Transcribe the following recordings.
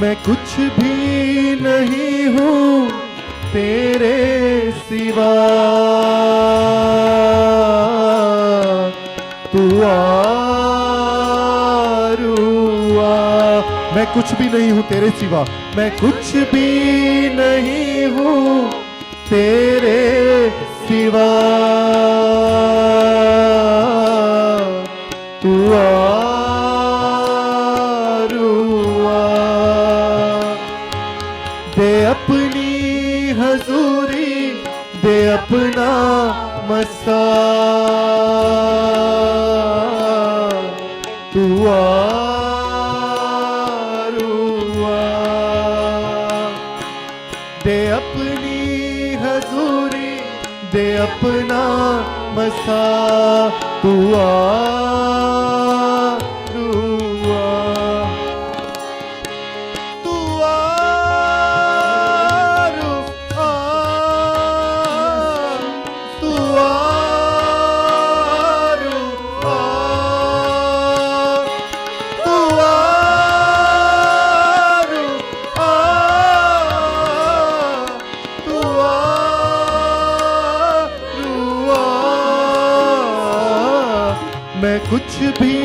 मैं कुछ भी नहीं हूँ तेरे सिवा, तू आरुआ। मैं कुछ भी नहीं हूँ तेरे सिवा, मैं कुछ भी नहीं हूँ तेरे सिवा, तू आरुआ। दे अपनी हजूरी, दे अपना मसा, तू आरुआ। दे अपनी हजूरी, दे अपना मसा, तू आरुआ। तू आरुआ, तू आरुआ, तू आरुआ, तू आरुआ। मैं कुछ भी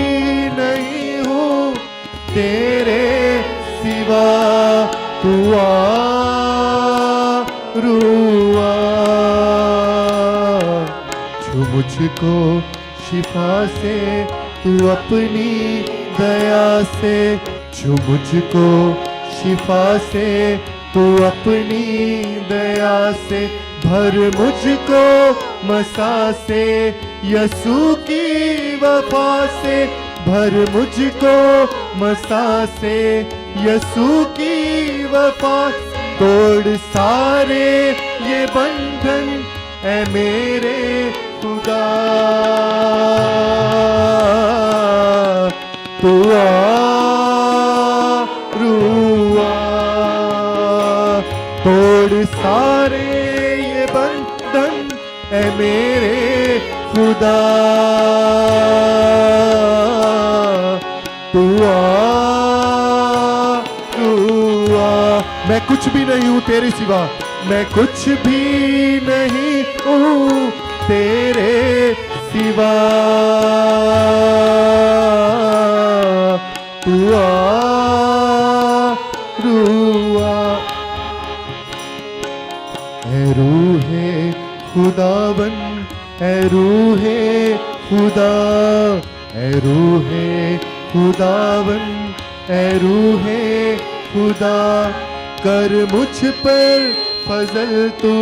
नहीं हूँ तेरे सिवा, तू आरुआ। छू मुझको शिफा से तू अपनी दया से, छू मुझको शिफा से तू अपनी दया से, भर मुझको मसा से यसू की वफा से, भर मुझको मसा से यसू की वफा। तोड़ सारे ये बंधन ऐ मेरे खुदा, तू आरुआ। तोड़ सारे ये बंधन ऐ मेरे खुदा, तू आरुआ। मैं कुछ भी नहीं हूँ तेरे सिवा, मैं कुछ भी नहीं हूँ तेरे सिवा, तू आरुआ। ऐ रूहे खुदावन, ऐ रूहे खुदा, ऐ रूहे खुदावन, ऐ रूहे खुदा। कर मुझ पर फजल तू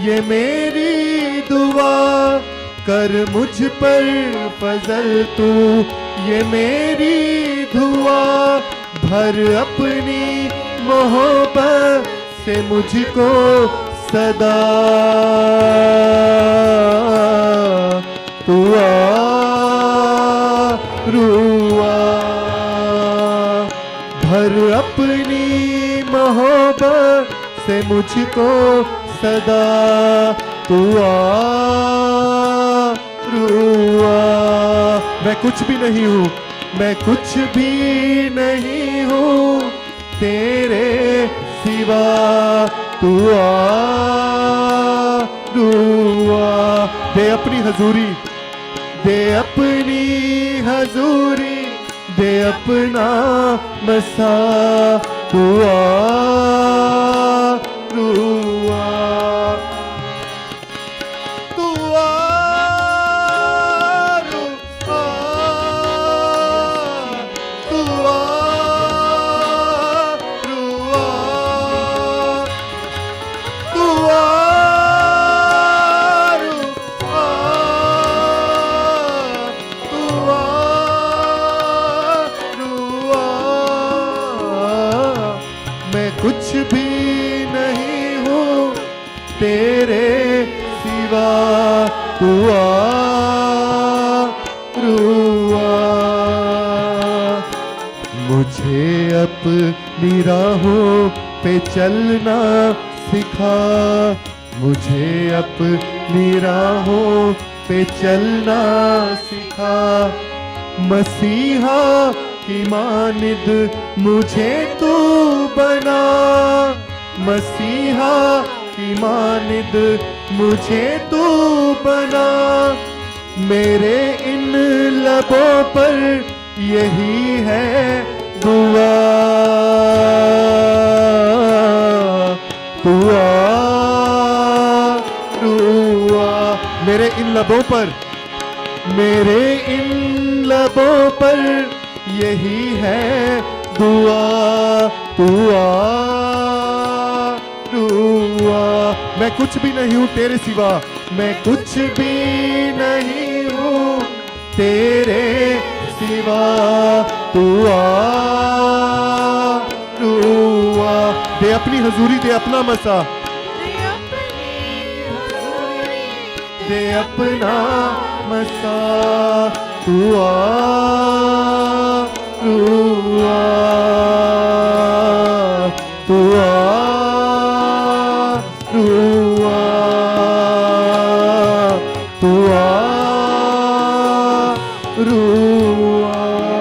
ये मेरी दुआ, कर मुझ पर फजल तू ये मेरी दुआ। भर अपनी मोहब्बत से मुझको सदा, तू आरुआ। भर अपनी मोहब्बत से मुझको सदा, तू आरुआ। मैं कुछ भी नहीं हूँ, मैं कुछ भी नहीं हूँ तेरे सिवा, तू आरुआ। दे अपनी हजूरी, दे अपनी हजूरी, दे अपना मसा, तू आरुआ। तू आरुआ, तू आरुआ, तू आरुआ, तू आरुआ। मैं कुछ भी नहीं हूँ तेरे सिवा, तू आरुआ। मुझे अपनी राहों पे चलना सिखा, मुझे अपनी राहों पे चलना सिखा। मसीहा की मानिद मुझे तू बना, मसीहा की मानिद मुझे तू बना। मेरे इन लबों पर यही है दुआ, दुआ दुआ। मेरे इन लबों पर, मेरे इन लबों पर यही है दुआ, दुआ दुआ। मैं कुछ भी नहीं हूँ तेरे सिवा, मैं कुछ भी नहीं हूँ तेरे सिवा, दुआ दुआ। दे अपनी हजूरी, दे अपना मसा, दे अपना मसा, दुआ दुआ दुआ दुआ दुआ दुआ।